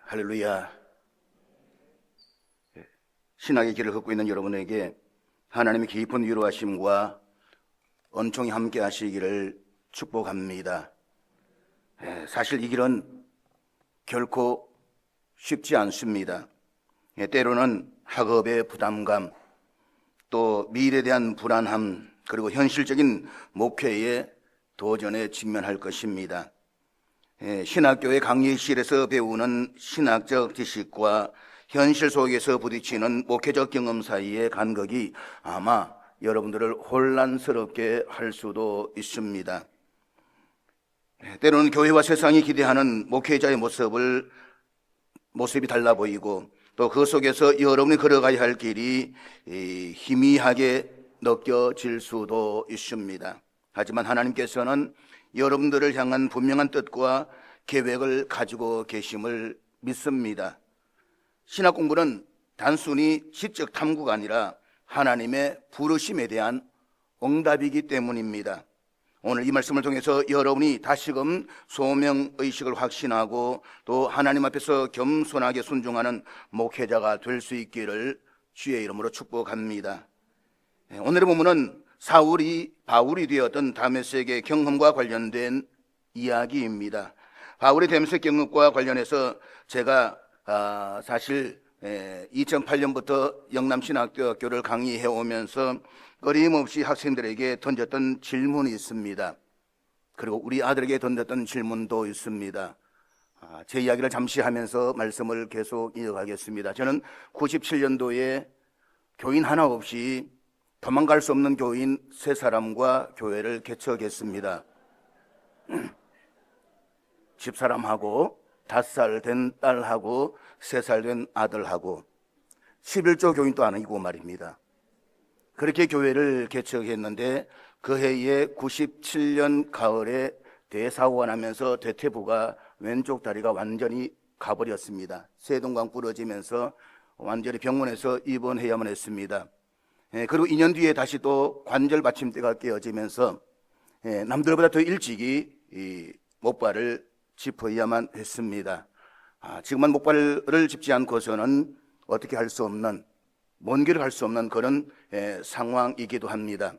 할렐루야. 신학의 길을 걷고 있는 여러분에게 하나님의 깊은 위로하심과 은총이 함께 하시기를 축복합니다. 사실 이 길은 결코 쉽지 않습니다. 때로는 학업의 부담감, 또 미래에 대한 불안함, 그리고 현실적인 목회에 도전에 직면할 것입니다. 신학교의 강의실에서 배우는 신학적 지식과 현실 속에서 부딪히는 목회적 경험 사이의 간극이 아마 여러분들을 혼란스럽게 할 수도 있습니다. 때로는 교회와 세상이 기대하는 목회자의 모습이 달라 보이고, 또 그 속에서 여러분이 걸어가야 할 길이 희미하게 느껴질 수도 있습니다. 하지만 하나님께서는 여러분들을 향한 분명한 뜻과 계획을 가지고 계심을 믿습니다. 신학 공부는 단순히 지적 탐구가 아니라 하나님의 부르심에 대한 응답이기 때문입니다. 오늘 이 말씀을 통해서 여러분이 다시금 소명의식을 확신하고 또 하나님 앞에서 겸손하게 순종하는 목회자가 될 수 있기를 주의 이름으로 축복합니다. 오늘의 본문은 사울이 바울이 되었던 다메섹의 경험과 관련된 이야기입니다. 바울의 다메섹 경험과 관련해서 제가 사실 2008년부터 영남신학대학교를 강의해 오면서 끊임없이 학생들에게 던졌던 질문이 있습니다. 그리고 우리 아들에게 던졌던 질문도 있습니다. 제 이야기를 잠시 하면서 말씀을 계속 이어가겠습니다. 저는 97년도에 교인 하나 없이 도망갈 수 없는 교인 3사람과 교회를 개척했습니다. 집사람하고 5살 된 딸하고 3살 된 아들하고 11조 교인도 아니고 말입니다. 그렇게 교회를 개척했는데 그 해에 97년 가을에 대사고가 나면서 대퇴부가 왼쪽 다리가 완전히 가버렸습니다. 세동강 부러지면서 완전히 병원에서 입원해야만 했습니다. 그리고 2년 뒤에 다시 또 관절 받침대가 깨어지면서 남들보다 더 일찍이 목발을 짚어야만 했습니다. 지금은 목발을 짚지 않고서는 어떻게 할 수 없는, 먼 길을 갈 수 없는 그런 상황이기도 합니다.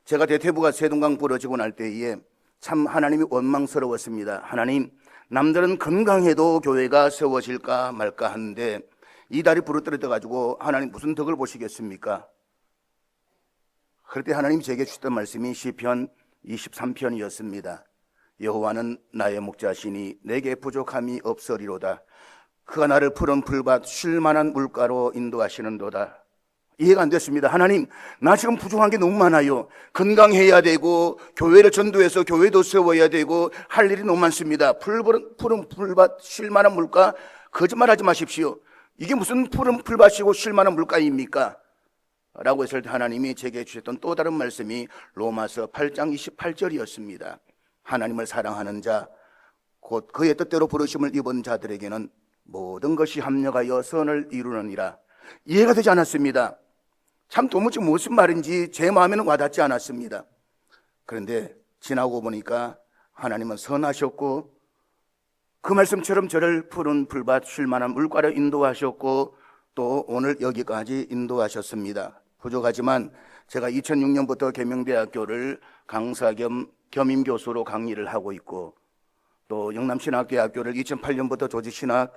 제가 대퇴부가 세동강 부러지고 날 때에 참 하나님이 원망스러웠습니다. 하나님, 남들은 건강해도 교회가 세워질까 말까 하는데 이 다리 부러뜨려 가지고 하나님 무슨 덕을 보시겠습니까? 그럴 때 하나님 제게 주셨던 말씀이 시편 23편이었습니다. 여호와는 나의 목자시니 내게 부족함이 없으리로다. 그가 나를 푸른 풀밭 쉴 만한 물가로 인도하시는도다. 이해가 안 됐습니다. 하나님, 나 지금 부족한 게 너무 많아요. 건강해야 되고 교회를 전도해서 교회도 세워야 되고 할 일이 너무 많습니다. 푸른 풀밭 쉴 만한 물가, 거짓말하지 마십시오. 이게 무슨 푸른 풀밭이고 쉴 만한 물가입니까? 라고 했을 때 하나님이 제게 주셨던 또 다른 말씀이 로마서 8장 28절이었습니다. 하나님을 사랑하는 자, 곧 그의 뜻대로 부르심을 입은 자들에게는 모든 것이 합력하여 선을 이루느니라. 이해가 되지 않았습니다. 참 도무지 무슨 말인지 제 마음에는 와닿지 않았습니다. 그런데 지나고 보니까 하나님은 선하셨고 그 말씀처럼 저를 푸른 풀밭 쉴 만한 물가로 인도하셨고 또 오늘 여기까지 인도하셨습니다. 부족하지만 제가 2006년부터 계명대학교를 강사 겸 겸임교수로 강의를 하고 있고 또 영남신학대학교를 2008년부터 조직신학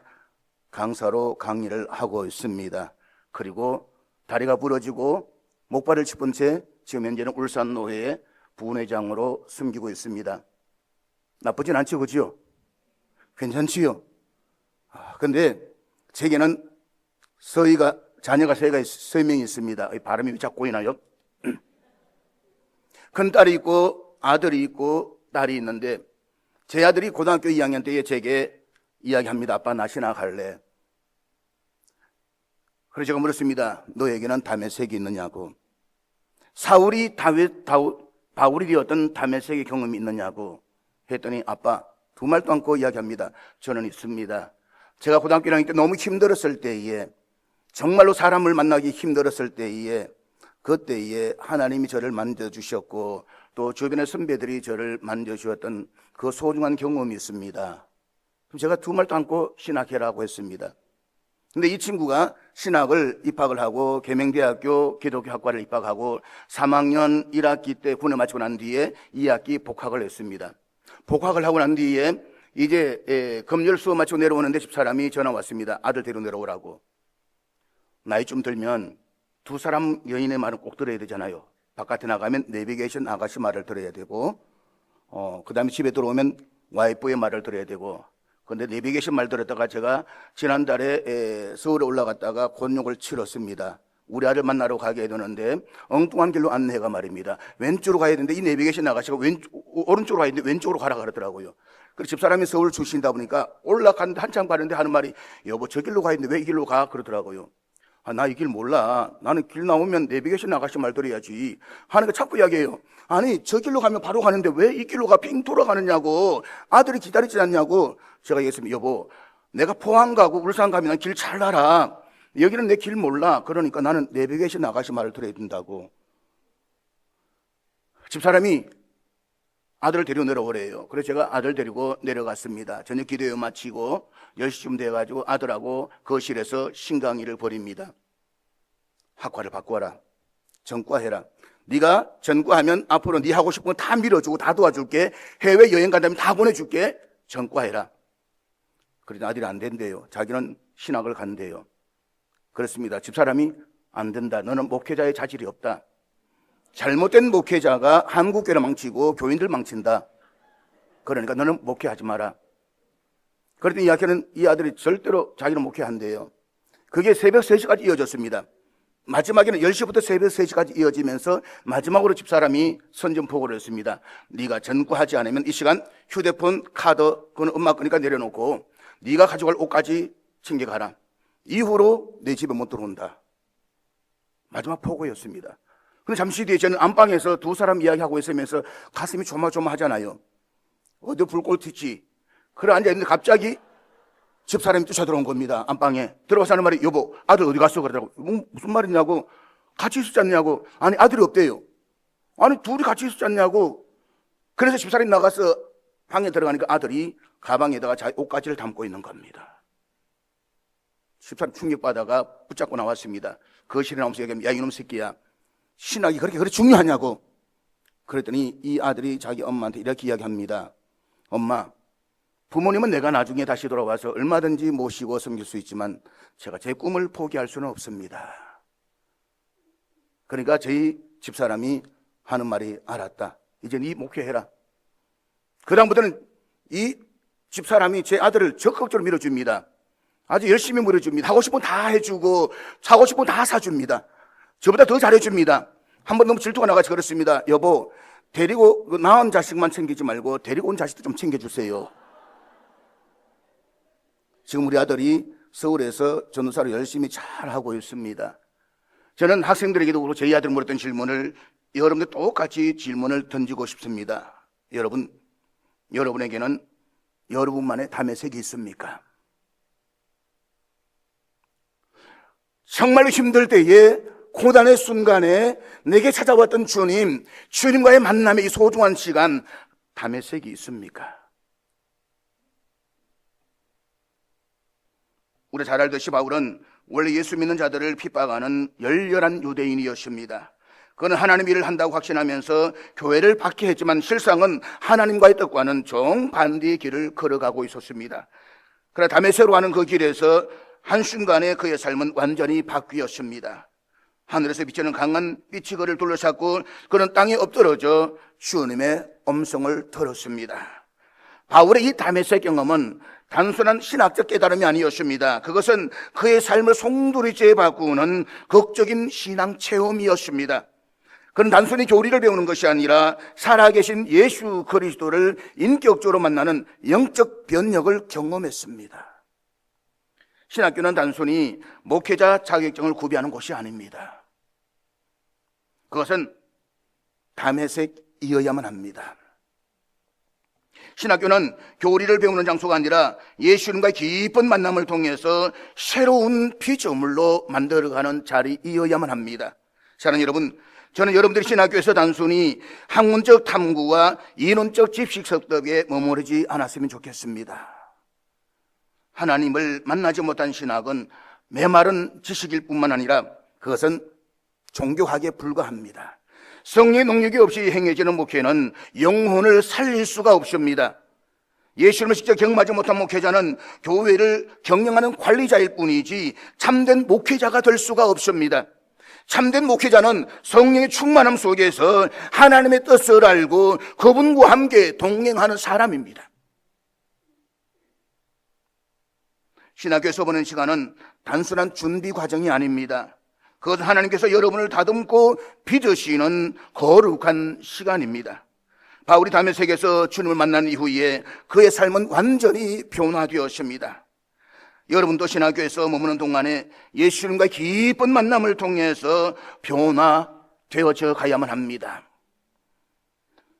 강사로 강의를 하고 있습니다. 그리고 다리가 부러지고 목발을 짚은 채 지금 현재는 울산노회의 부회장으로 섬기고 있습니다. 나쁘진 않죠, 그죠? 괜찮지요? 근데 제게는 자녀가 3명이 있습니다. 발음이 자꾸 보이나요? 큰 딸이 있고 아들이 있고 딸이 있는데 제 아들이 고등학교 2학년 때에 제게 이야기합니다. 아빠 나 신학 할래. 그래서 제가 물었습니다. 너에게는 다메섹이 있느냐고. 사울이 바울이 되었던 다메섹의 경험이 있느냐고 했더니 아빠 2말도 않고 이야기합니다. 저는 있습니다. 제가 고등학교 1학년 때 너무 힘들었을 때에, 정말로 사람을 만나기 힘들었을 때에, 그때에 하나님이 저를 만져주셨고 또 주변의 선배들이 저를 만져주었던 그 소중한 경험이 있습니다. 그럼 제가 두 말도 않고 신학해라고 했습니다. 근데 이 친구가 신학을 입학을 하고 계명대학교 기독교학과를 입학하고 3학년 1학기 때 군을 마치고 난 뒤에 2학기 복학을 했습니다. 복학을 하고 난 뒤에 이제 금요일 수업 마치고 내려오는데 집사람이 전화 왔습니다. 아들 데리고 내려오라고. 나이 좀 들면 두 사람 여인의 말은 꼭 들어야 되잖아요. 바깥에 나가면 내비게이션 아가씨 말을 들어야 되고 그 다음에 집에 들어오면 와이프의 말을 들어야 되고. 그런데 내비게이션 말 들었다가 제가 지난달에 서울에 올라갔다가 곤욕을 치렀습니다. 우리 아들 만나러 가게 되는데 엉뚱한 길로 안내가 말입니다. 왼쪽으로 가야 되는데 이 내비게이션 아가씨가 오른쪽으로 가야 되는데 왼쪽으로 가라 그러더라고요. 그래서 집사람이 서울 출신이다 보니까 올라갔는데 한참 가는데 하는 말이 여보 저 길로 가야 되는데 왜 이 길로 가? 그러더라고요. 나 이 길 몰라. 나는 길 나오면 내비게이션 아가씨 말 들어야지 하는 거 자꾸 이야기해요. 아니 저 길로 가면 바로 가는데 왜 이 길로 가 빙 돌아가느냐고. 아들이 기다리지 않냐고. 제가 얘기했습니다. 여보 내가 포항 가고 울산 가면 길 잘 알아. 여기는 내 길 몰라. 그러니까 나는 내비게이션 아가씨 말을 들어야 된다고. 집사람이 아들을 데리고 내려오래요. 그래서 제가 아들 데리고 내려갔습니다. 저녁 기도회 마치고 10시쯤 돼가지고 아들하고 거실에서 신강의를 벌입니다. 학과를 바꿔라. 전과해라. 네가 전과하면 앞으로 네 하고 싶은 거 다 밀어주고 다 도와줄게. 해외여행 간다면 다 보내줄게. 전과해라. 그러니 아들이 안 된대요. 자기는 신학을 간대요. 그렇습니다. 집사람이 안 된다. 너는 목회자의 자질이 없다. 잘못된 목회자가 한국교회를 망치고 교인들 망친다. 그러니까 너는 목회하지 마라. 그랬더니 이 아들이 절대로 자기는 목회한대요. 그게 새벽 3시까지 이어졌습니다. 마지막에는 10시부터 새벽 3시까지 이어지면서 마지막으로 집사람이 선전포고를 했습니다. 네가 전과하지 않으면 이 시간 휴대폰, 카드, 그건 엄마 거니까 내려놓고 네가 가져갈 옷까지 챙겨가라. 이후로 내 집에 못 들어온다. 마지막 포고였습니다. 근데 잠시 뒤에 저는 안방에서 두 사람 이야기하고 있으면서 가슴이 조마조마하잖아요. 어디 불꽃 튀지. 그래 앉아있는데 갑자기 집사람이 쫓아들어온 겁니다. 안방에 들어가서 하는 말이 여보 아들 어디 갔어? 그러더라고. 무슨 말이냐고. 같이 있었지 않냐고. 아니 아들이 없대요. 아니 둘이 같이 있었지 않냐고. 그래서 집사람이 나가서 방에 들어가니까 아들이 가방에다가 자기 옷가지를 담고 있는 겁니다. 집사람 충격받아가 붙잡고 나왔습니다. 거실에 나오면서 얘기하면 야 이놈 새끼야 신학이 그렇게 중요하냐고. 그랬더니 이 아들이 자기 엄마한테 이렇게 이야기합니다. 엄마 부모님은 내가 나중에 다시 돌아와서 얼마든지 모시고 섬길 수 있지만 제가 제 꿈을 포기할 수는 없습니다. 그러니까 저희 집사람이 하는 말이 알았다. 이제 네 목회해라. 그 다음부터는 이 집사람이 제 아들을 적극적으로 밀어줍니다. 아주 열심히 밀어줍니다. 하고 싶은 거 다 해주고 사고 싶은 거 다 사줍니다. 저보다 더 잘해줍니다. 한번 너무 질투가 나가서 그렇습니다. 여보 데리고 낳은 자식만 챙기지 말고 데리고 온 자식도 좀 챙겨주세요. 지금 우리 아들이 서울에서 전도사를 열심히 잘하고 있습니다. 저는 학생들에게도 그렇고 저희 아들 물었던 질문을 여러분들 똑같이 질문을 던지고 싶습니다. 여러분에게는 여러분만의 담의색이 있습니까? 정말로 힘들 때에 고단의 순간에 내게 찾아왔던 주님과의 만남의 이 소중한 시간 담의색이 있습니까? 우리 잘 알듯이 바울은 원래 예수 믿는 자들을 핍박하는 열렬한 유대인이었습니다. 그는 하나님 일을 한다고 확신하면서 교회를 박해했지만 실상은 하나님과의 뜻과는 정반대의 길을 걸어가고 있었습니다. 그러나 다메섹으로 가는 그 길에서 한순간에 그의 삶은 완전히 바뀌었습니다. 하늘에서 비치는 강한 빛이 그를 둘러쌌고 그는 땅에 엎드러져 주님의 음성을 들었습니다. 바울의 이 다메섹 경험은 단순한 신학적 깨달음이 아니었습니다. 그것은 그의 삶을 송두리째 바꾸는 극적인 신앙 체험이었습니다. 그는 단순히 교리를 배우는 것이 아니라 살아계신 예수 그리스도를 인격적으로 만나는 영적 변혁을 경험했습니다. 신학교는 단순히 목회자 자격증을 구비하는 곳이 아닙니다. 그것은 다메섹이어야만 합니다. 신학교는 교리를 배우는 장소가 아니라 예수님과의 깊은 만남을 통해서 새로운 피조물로 만들어가는 자리이어야만 합니다. 사랑하는 여러분, 저는 여러분들이 신학교에서 단순히 학문적 탐구와 이론적 집식석덕에 머무르지 않았으면 좋겠습니다. 하나님을 만나지 못한 신학은 메마른 지식일 뿐만 아니라 그것은 종교학에 불과합니다. 성령의 능력이 없이 행해지는 목회는 영혼을 살릴 수가 없습니다. 예수님을 직접 경험하지 못한 목회자는 교회를 경영하는 관리자일 뿐이지 참된 목회자가 될 수가 없습니다. 참된 목회자는 성령의 충만함 속에서 하나님의 뜻을 알고 그분과 함께 동행하는 사람입니다. 신학교에서 보는 시간은 단순한 준비 과정이 아닙니다. 그것은 하나님께서 여러분을 다듬고 빚으시는 거룩한 시간입니다. 바울이 다메섹에서 주님을 만난 이후에 그의 삶은 완전히 변화되었습니다. 여러분도 신학교에서 머무는 동안에 예수님과의 깊은 만남을 통해서 변화되어져 가야만 합니다.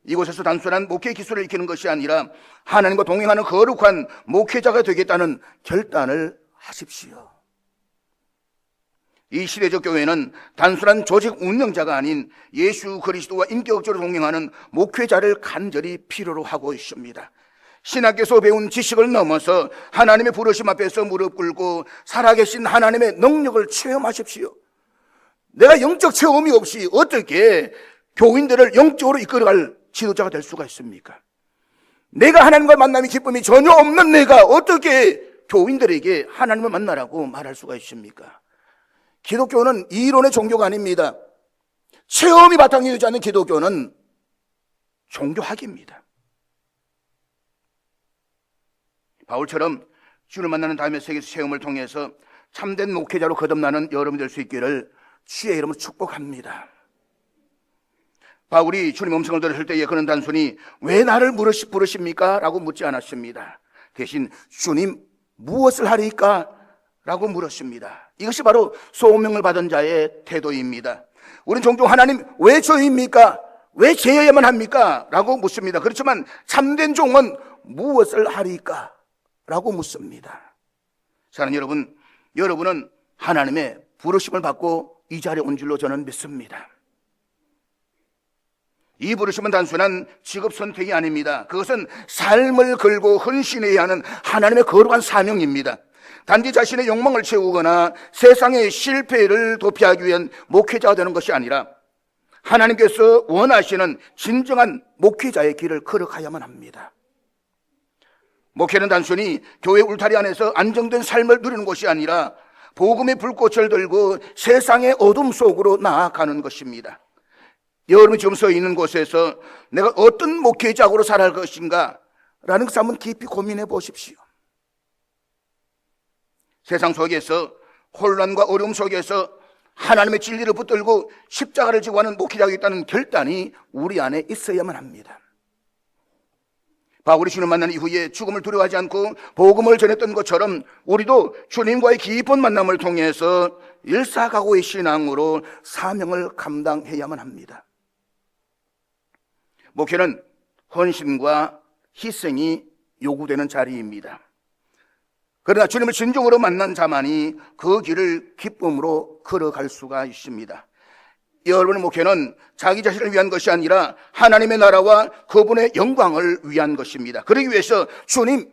이곳에서 단순한 목회 기술을 익히는 것이 아니라 하나님과 동행하는 거룩한 목회자가 되겠다는 결단을 하십시오. 이 시대적 교회는 단순한 조직 운영자가 아닌 예수 그리스도와 인격적으로 동행하는 목회자를 간절히 필요로 하고 있습니다. 신학에서 배운 지식을 넘어서 하나님의 부르심 앞에서 무릎 꿇고 살아계신 하나님의 능력을 체험하십시오. 내가 영적 체험이 없이 어떻게 교인들을 영적으로 이끌어갈 지도자가 될 수가 있습니까? 내가 하나님과 만남이 기쁨이 전혀 없는 내가 어떻게 교인들에게 하나님을 만나라고 말할 수가 있습니까? 기독교는 이론의 종교가 아닙니다. 체험이 바탕이 되지 않는 기독교는 종교학입니다. 바울처럼 주를 만나는 다메섹에서 체험을 통해서 참된 목회자로 거듭나는 여러분이 될 수 있기를 주의 이름으로 축복합니다. 바울이 주님 음성을 들었을 때에 그는 단순히 왜 나를 부르십니까? 라고 묻지 않았습니다. 대신 주님 무엇을 하리까? 라고 물었습니다. 이것이 바로 소명을 받은 자의 태도입니다. 우리는 종종 하나님 왜 저입니까? 왜 제어야만 합니까? 라고 묻습니다. 그렇지만 참된 종은 무엇을 하리까? 라고 묻습니다. 사랑하는 여러분, 여러분은 하나님의 부르심을 받고 이 자리에 온 줄로 저는 믿습니다. 이 부르심은 단순한 직업 선택이 아닙니다. 그것은 삶을 걸고 헌신해야 하는 하나님의 거룩한 사명입니다. 단지 자신의 욕망을 채우거나 세상의 실패를 도피하기 위한 목회자가 되는 것이 아니라 하나님께서 원하시는 진정한 목회자의 길을 걸어가야만 합니다. 목회는 단순히 교회 울타리 안에서 안정된 삶을 누리는 것이 아니라 복음의 불꽃을 들고 세상의 어둠 속으로 나아가는 것입니다. 여러분이 지금 서 있는 곳에서 내가 어떤 목회자로 살아갈 것인가 라는 것을 한번 깊이 고민해 보십시오. 세상 속에서 혼란과 어려움 속에서 하나님의 진리를 붙들고 십자가를 지고 하는 목회자가 있다는 결단이 우리 안에 있어야만 합니다. 바울이 주님을 만난 이후에 죽음을 두려워하지 않고 복음을 전했던 것처럼 우리도 주님과의 깊은 만남을 통해서 일사각오의 신앙으로 사명을 감당해야만 합니다. 목회는 헌신과 희생이 요구되는 자리입니다. 그러나 주님을 진정으로 만난 자만이 그 길을 기쁨으로 걸어갈 수가 있습니다. 여러분의 목회는 자기 자신을 위한 것이 아니라 하나님의 나라와 그분의 영광을 위한 것입니다. 그러기 위해서 주님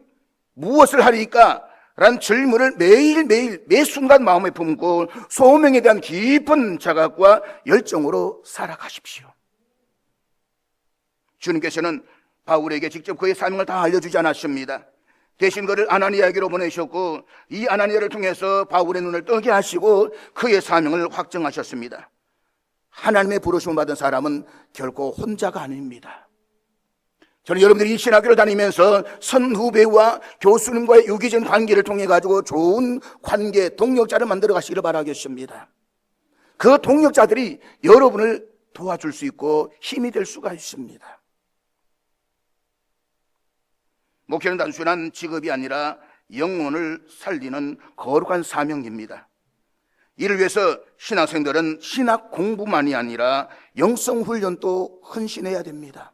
무엇을 하리까? 라는 질문을 매일매일 매 순간 마음에 품고 소명에 대한 깊은 자각과 열정으로 살아가십시오. 주님께서는 바울에게 직접 그의 사명을 다 알려주지 않았습니다. 대신 그를 아나니아에게로 보내셨고 이 아나니아를 통해서 바울의 눈을 뜨게 하시고 그의 사명을 확정하셨습니다. 하나님의 부르심을 받은 사람은 결코 혼자가 아닙니다. 저는 여러분들이 이 신학교를 다니면서 선후배와 교수님과의 유기적 관계를 통해 가지고 좋은 관계, 동력자를 만들어 가시기를 바라겠습니다. 그 동력자들이 여러분을 도와줄 수 있고 힘이 될 수가 있습니다. 목회는 단순한 직업이 아니라 영혼을 살리는 거룩한 사명입니다. 이를 위해서 신학생들은 신학 공부만이 아니라 영성 훈련도 헌신해야 됩니다.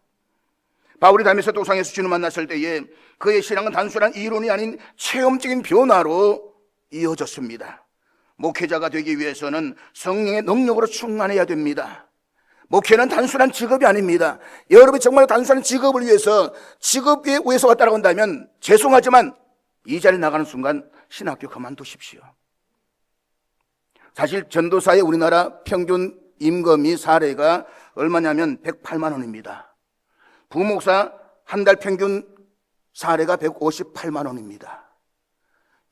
바울이 다메섹 도상에서 주님을 만났을 때에 그의 신앙은 단순한 이론이 아닌 체험적인 변화로 이어졌습니다. 목회자가 되기 위해서는 성령의 능력으로 충만해야 됩니다. 목회는 단순한 직업이 아닙니다. 여러분이 정말 단순한 직업을 위해서 직업에 위해서 왔다고 한다면 죄송하지만 이 자리 나가는 순간 신학교 그만두십시오. 사실 전도사의 우리나라 평균 임금이 사례가 얼마냐면 108만 원입니다. 부목사 한 달 평균 사례가 158만 원입니다.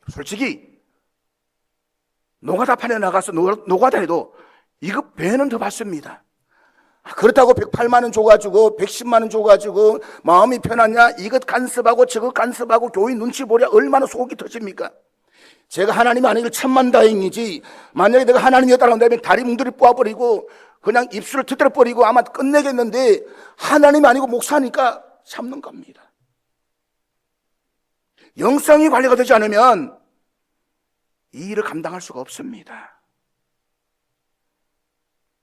솔직히 노가다판에 나가서 노가다해도 이거 배는 더 받습니다. 그렇다고 108만 원 줘가지고 110만 원 줘가지고 마음이 편하냐, 이것 간섭하고 저것 간섭하고 교인 눈치 보랴 얼마나 속이 터집니까? 제가 하나님이 아니길 천만다행이지, 만약에 내가 하나님이었다고 한다면 다리 뭉들이 뽑아버리고 그냥 입술을 터뜨려버리고 아마 끝내겠는데, 하나님이 아니고 목사니까 참는 겁니다. 영성이 관리가 되지 않으면 이 일을 감당할 수가 없습니다.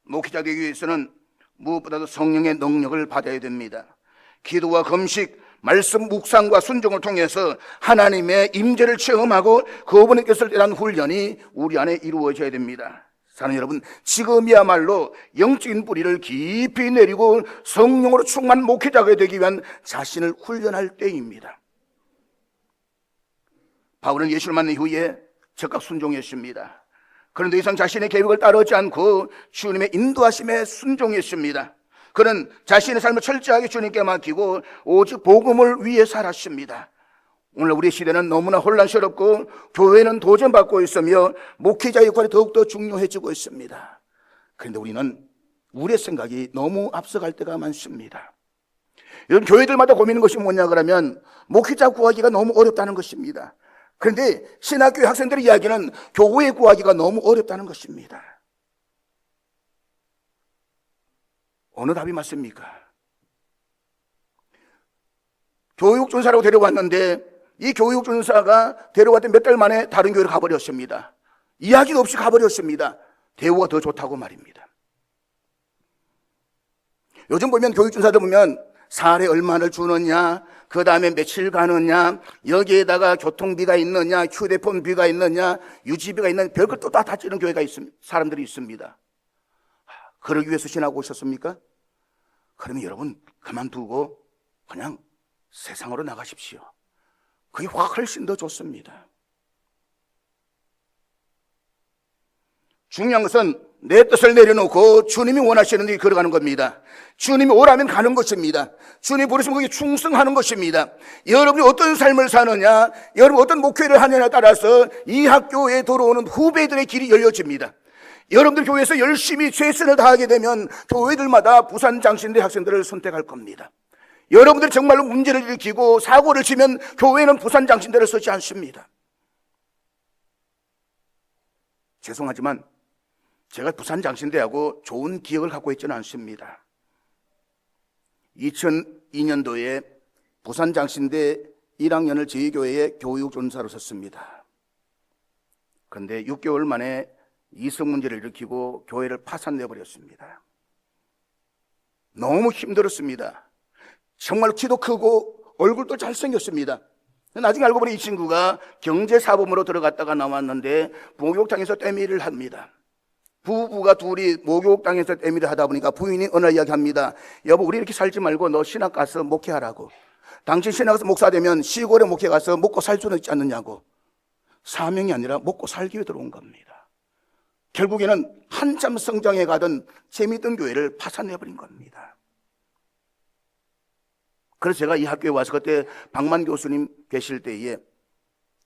목회자 되기 위해서는 무엇보다도 성령의 능력을 받아야 됩니다. 기도와 금식, 말씀 묵상과 순종을 통해서 하나님의 임재를 체험하고 그분의 뜻을 따르는 훈련이 우리 안에 이루어져야 됩니다. 사랑하는 여러분, 지금이야말로 영적인 뿌리를 깊이 내리고 성령으로 충만한 목회자가 되기 위한 자신을 훈련할 때입니다. 바울은 예수를 만난 이후에 적극 순종했습니다. 그런데 이상 자신의 계획을 따르지 않고 주님의 인도하심에 순종했습니다. 그는 자신의 삶을 철저하게 주님께 맡기고 오직 복음을 위해 살았습니다. 오늘 우리 시대는 너무나 혼란스럽고 교회는 도전받고 있으며 목회자 역할이 더욱더 중요해지고 있습니다. 그런데 우리는 우리의 생각이 너무 앞서갈 때가 많습니다. 여러분, 교회들마다 고민인 것이 뭐냐 그러면 목회자 구하기가 너무 어렵다는 것입니다. 그런데 신학교의 학생들의 이야기는 교회 구하기가 너무 어렵다는 것입니다. 어느 답이 맞습니까? 교육전사라고 데려왔는데 이 교육전사가 데려왔던 몇 달 만에 다른 교회로 가버렸습니다. 이야기도 없이 가버렸습니다. 대우가 더 좋다고 말입니다. 요즘 보면 교육전사들 보면 사례 얼마를 주느냐, 그 다음에 며칠 가느냐, 여기에다가 교통비가 있느냐, 휴대폰비가 있느냐, 유지비가 있느냐, 별걸 또 다 따지는 교회가 있습니다. 사람들이 있습니다. 그러기 위해서 신하고 오셨습니까? 그러면 여러분 그만두고 그냥 세상으로 나가십시오. 그게 훨씬 더 좋습니다. 중요한 것은 내 뜻을 내려놓고 주님이 원하시는 데 걸어가는 겁니다. 주님이 오라면 가는 것입니다. 주님이 부르시면 거기에 충성하는 것입니다. 여러분이 어떤 삶을 사느냐, 여러분이 어떤 목회를 하느냐에 따라서 이 학교에 들어오는 후배들의 길이 열려집니다. 여러분들 교회에서 열심히 최선을 다하게 되면 교회들마다 부산 장신대 학생들을 선택할 겁니다. 여러분들이 정말로 문제를 일으키고 사고를 치면 교회는 부산 장신대를 쓰지 않습니다. 죄송하지만 제가 부산 장신대하고 좋은 기억을 갖고 있지는 않습니다. 2002년도에 부산 장신대 1학년을 저희 교회에 교육전사로 썼습니다. 그런데 6개월 만에 이성 문제를 일으키고 교회를 파산내버렸습니다. 너무 힘들었습니다. 정말 키도 크고 얼굴도 잘생겼습니다. 나중에 알고 보니 이 친구가 경제사범으로 들어갔다가 나왔는데 목욕탕에서 떼미를 합니다. 부부가 둘이 목욕탕에서 떼미를 하다 보니까 부인이 어느 날 이야기합니다. 여보, 우리 이렇게 살지 말고 너 신학 가서 목회하라고. 당신 신학 가서 목사 되면 시골에 목회 가서 먹고 살 수는 있지 않느냐고. 사명이 아니라 먹고 살기 위해 들어온 겁니다. 결국에는 한참 성장해 가던 재미있던 교회를 파산해버린 겁니다. 그래서 제가 이 학교에 와서 그때 박만 교수님 계실 때에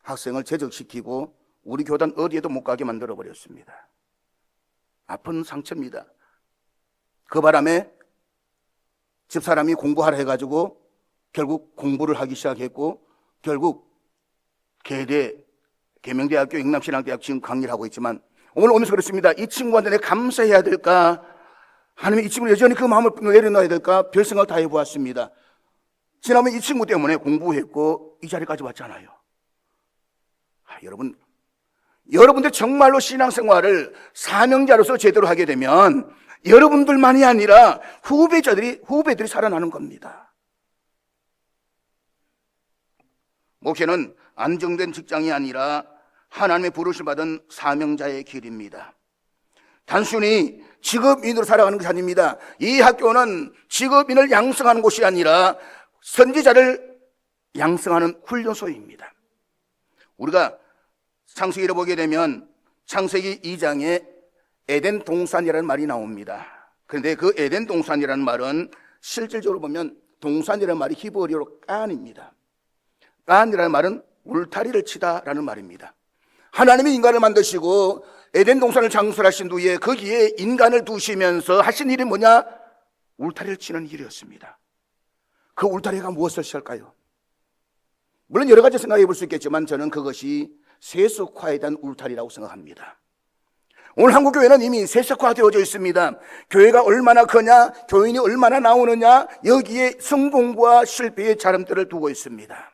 학생을 제적시키고 우리 교단 어디에도 못 가게 만들어버렸습니다. 아픈 상처입니다. 그 바람에 집사람이 공부하라 해가지고 결국 공부를 하기 시작했고 결국 계명대학교 영남신학대학 지금 강의를 하고 있지만 오늘 오면서 그렇습니다. 이 친구한테 내가 감사해야 될까? 아니면 이 친구는 여전히 그 마음을 내려놔야 될까? 별 생각 다 해보았습니다. 지난번 이 친구 때문에 공부했고 이 자리까지 왔잖아요. 여러분들 정말로 신앙생활을 사명자로서 제대로 하게 되면 여러분들만이 아니라 후배들이 살아나는 겁니다. 목회는 안정된 직장이 아니라 하나님의 부르심 받은 사명자의 길입니다. 단순히 직업인으로 살아가는 것이 아닙니다. 이 학교는 직업인을 양성하는 곳이 아니라 선지자를 양성하는 훈련소입니다. 우리가 창세기를 보게 되면 창세기 2장에 에덴 동산이라는 말이 나옵니다. 그런데 그 에덴 동산이라는 말은 실질적으로 보면 동산이라는 말이 히브리어로 깐입니다. 깐이라는 말은 울타리를 치다라는 말입니다. 하나님이 인간을 만드시고 에덴 동산을 창설하신 후에 거기에 인간을 두시면서 하신 일이 뭐냐? 울타리를 치는 일이었습니다. 그 울타리가 무엇을 시할까요? 물론 여러 가지 생각해 볼 수 있겠지만 저는 그것이 세속화에 대한 울타리라고 생각합니다. 오늘 한국교회는 이미 세속화되어져 있습니다. 교회가 얼마나 크냐, 교인이 얼마나 나오느냐, 여기에 성공과 실패의 자름들을 두고 있습니다.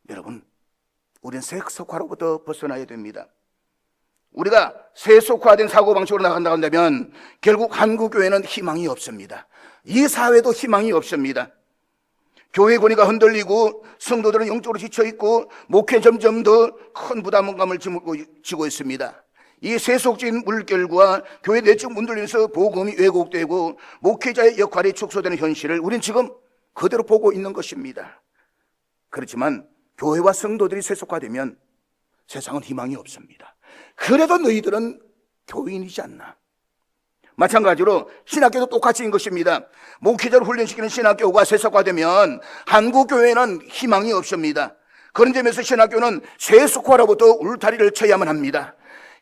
여러분, 우리는 세속화로부터 벗어나야 됩니다. 우리가 세속화된 사고방식으로 나간다고 한다면 결국 한국교회는 희망이 없습니다. 이 사회도 희망이 없습니다. 교회 권위가 흔들리고 성도들은 영적으로 지쳐있고 목회 점점 더 큰 부담감을 지고 있습니다. 이 세속적인 물결과 교회 내적 문들리면서 복음이 왜곡되고 목회자의 역할이 축소되는 현실을 우린 지금 그대로 보고 있는 것입니다. 그렇지만 교회와 성도들이 세속화되면 세상은 희망이 없습니다. 그래도 너희들은 교인이지 않나? 마찬가지로 신학교도 똑같이 것입니다. 목회자를 훈련시키는 신학교가 세속화되면 한국교회는 희망이 없습니다. 그런 점에서 신학교는 세속화로부터 울타리를 쳐야만 합니다.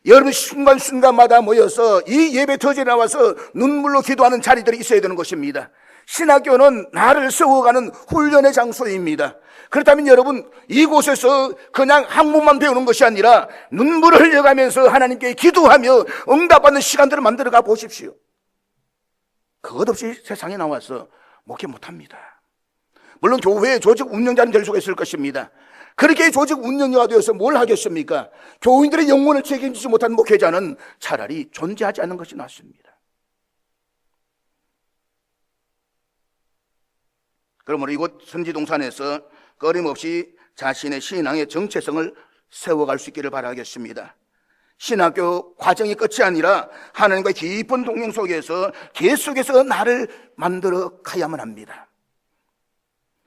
여러분 순간순간마다 모여서 이 예배 터전에 나와서 눈물로 기도하는 자리들이 있어야 되는 것입니다. 신학교는 나를 세워가는 훈련의 장소입니다. 그렇다면 여러분 이곳에서 그냥 학문만 배우는 것이 아니라 눈물을 흘려가면서 하나님께 기도하며 응답받는 시간들을 만들어가 보십시오. 그것 없이 세상에 나와서 목회 못합니다. 물론 교회의 조직 운영자는 될 수가 있을 것입니다. 그렇게 조직 운영자가 되어서 뭘 하겠습니까? 교인들의 영혼을 책임지지 못한 목회자는 차라리 존재하지 않는 것이 낫습니다. 그러므로 이곳 선지동산에서 끊임없이 자신의 신앙의 정체성을 세워갈 수 있기를 바라겠습니다. 신학교 과정이 끝이 아니라 하나님과 깊은 동행 속에서 계속해서 나를 만들어 가야만 합니다.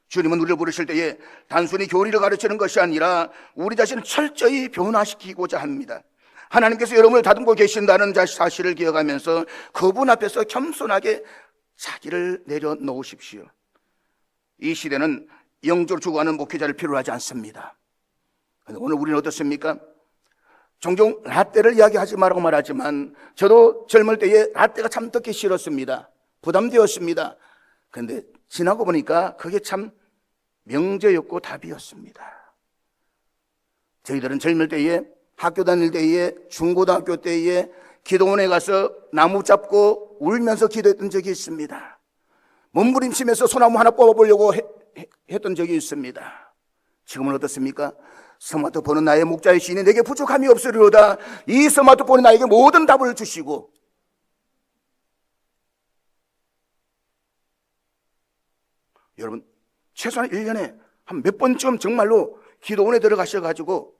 주님은 우리를 부르실 때에 단순히 교리를 가르치는 것이 아니라 우리 자신을 철저히 변화시키고자 합니다. 하나님께서 여러분을 다듬고 계신다는 사실을 기억하면서 그분 앞에서 겸손하게 자기를 내려놓으십시오. 이 시대는 영적으로 죽어가는 목회자를 필요로 하지 않습니다. 오늘 우리는 어떻습니까? 종종 라떼를 이야기하지 말라고 말하지만 저도 젊을 때에 라떼가 참 듣기 싫었습니다. 부담되었습니다. 그런데 지나고 보니까 그게 참 명제였고 답이었습니다. 저희들은 젊을 때에 학교 다닐 때에 중고등학교 때에 기도원에 가서 나무 잡고 울면서 기도했던 적이 있습니다. 몸부림치면서 소나무 하나 뽑아보려고 했던 적이 있습니다. 지금은 어떻습니까? 스마트폰은 나의 목자의 시인이 내게 부족함이 없으리로다. 이 스마트폰이 나에게 모든 답을 주시고 여러분 최소한 1년에 한 몇 번쯤 정말로 기도원에 들어가셔가지고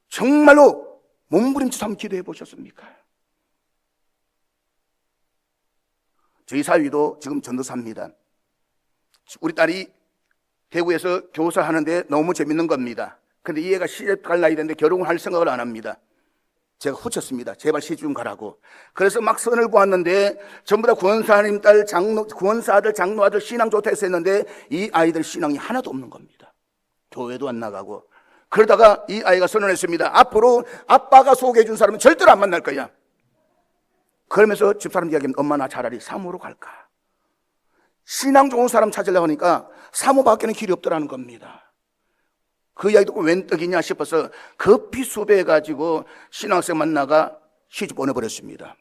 정말로 몸부림쳐서 한번 기도해 보셨습니까? 저희 사위도 지금 전도사입니다. 우리 딸이 대구에서 교사 하는데 너무 재밌는 겁니다. 근데 이 애가 시집 갈 나이 됐는데 결혼을 할 생각을 안 합니다. 제가 후쳤습니다. 제발 시집 좀 가라고. 그래서 막 선을 보았는데 전부 다 구원사님 딸, 구원사 아들, 장로 아들 신앙 좋다 해서 했는데 이 아이들 신앙이 하나도 없는 겁니다. 교회도 안 나가고. 그러다가 이 아이가 선언했습니다. 앞으로 아빠가 소개해 준 사람은 절대로 안 만날 거야. 그러면서 집사람 이야기하면 엄마 나 차라리 사모로 갈까. 신앙 좋은 사람 찾으려고 하니까 사모밖에는 길이 없더라는 겁니다. 그 이야기 듣고 웬 떡이냐 싶어서 급히 수배해가지고 신앙생 만나가 시집 보내버렸습니다.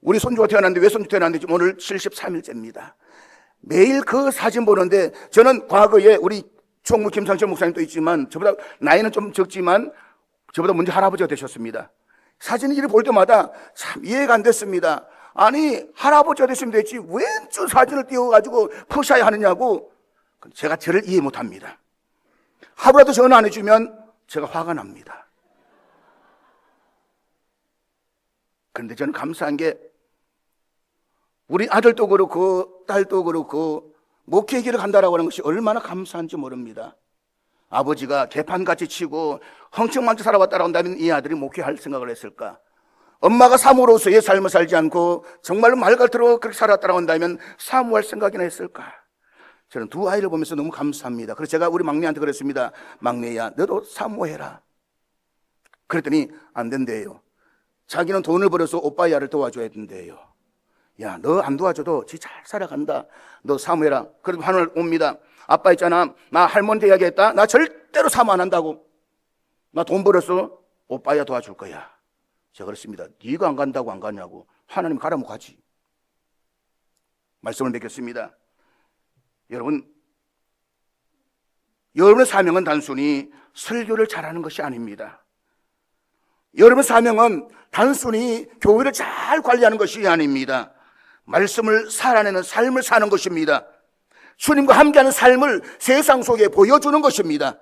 우리 손주가 태어났는데 왜 손주 태어났는지 오늘 73일째입니다. 매일 그 사진 보는데 저는 과거에 우리 총무 김상철 목사님도 있지만 저보다 나이는 좀 적지만 저보다 먼저 할아버지가 되셨습니다. 사진 이를 볼 때마다 참 이해가 안 됐습니다. 아니 할아버지가 됐으면 됐지 왼쪽 사진을 띄워가지고 퍼셔야 하느냐고. 제가 저를 이해 못합니다. 하루라도 전화 안 해주면 제가 화가 납니다. 그런데 저는 감사한 게 우리 아들도 그렇고 딸도 그렇고 목회의 길을 간다라고 하는 것이 얼마나 감사한지 모릅니다. 아버지가 개판같이 치고 흥청망청 살아왔다라고 한다면 이 아들이 목회할 생각을 했을까? 엄마가 사모로서의 삶을 살지 않고 정말로 말 같도록 그렇게 살았다라고 한다면 사모할 생각이나 했을까? 저는 두 아이를 보면서 너무 감사합니다. 그래서 제가 우리 막내한테 그랬습니다. 막내야, 너도 사모해라. 그랬더니 안 된대요. 자기는 돈을 벌어서 오빠야를 도와줘야 된대요. 야, 너 안 도와줘도 지 잘 살아간다. 너 사모해라. 그래도 하늘 옵니다. 아빠 있잖아, 나 할머니 돼야겠다. 나 절대로 사모 안 한다고. 나 돈 벌어서 오빠야 도와줄 거야. 제가 그랬습니다. 네가 안 간다고 안 가냐고. 하나님 가라면 가지. 말씀을 맺겠습니다. 여러분의 사명은 단순히 설교를 잘하는 것이 아닙니다. 여러분의 사명은 단순히 교회를 잘 관리하는 것이 아닙니다. 말씀을 살아내는 삶을 사는 것입니다. 주님과 함께하는 삶을 세상 속에 보여주는 것입니다.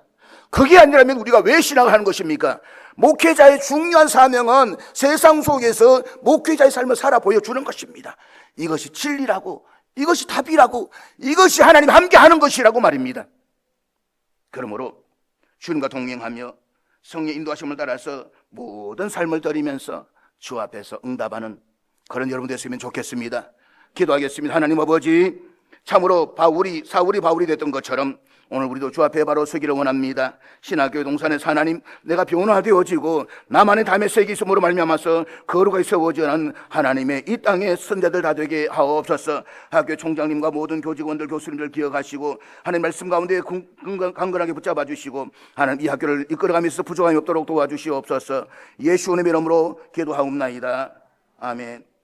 그게 아니라면 우리가 왜 신앙을 하는 것입니까? 목회자의 중요한 사명은 세상 속에서 목회자의 삶을 살아 보여주는 것입니다. 이것이 진리라고, 이것이 답이라고, 이것이 하나님 함께하는 것이라고 말입니다. 그러므로 주님과 동행하며 성령의 인도하심을 따라서 모든 삶을 드리면서 주 앞에서 응답하는 그런 여러분 됐으면 좋겠습니다. 기도하겠습니다. 하나님 아버지, 참으로 사울이 바울이 됐던 것처럼 오늘 우리도 주 앞에 바로 서기를 원합니다. 신학교회 동산에서 하나님, 내가 변화되어지고 나만의 담의 색이 있음으로 말미암아서 거룩하게 세워지는 하나님의 이 땅의 선자들 다 되게 하옵소서. 학교 총장님과 모든 교직원들, 교수님들 기억하시고 하나님 말씀 가운데 강건하게 붙잡아 주시고 하나님 이 학교를 이끌어가면서 부족함이 없도록 도와주시옵소서. 예수님의 이름으로 기도하옵나이다. 아멘.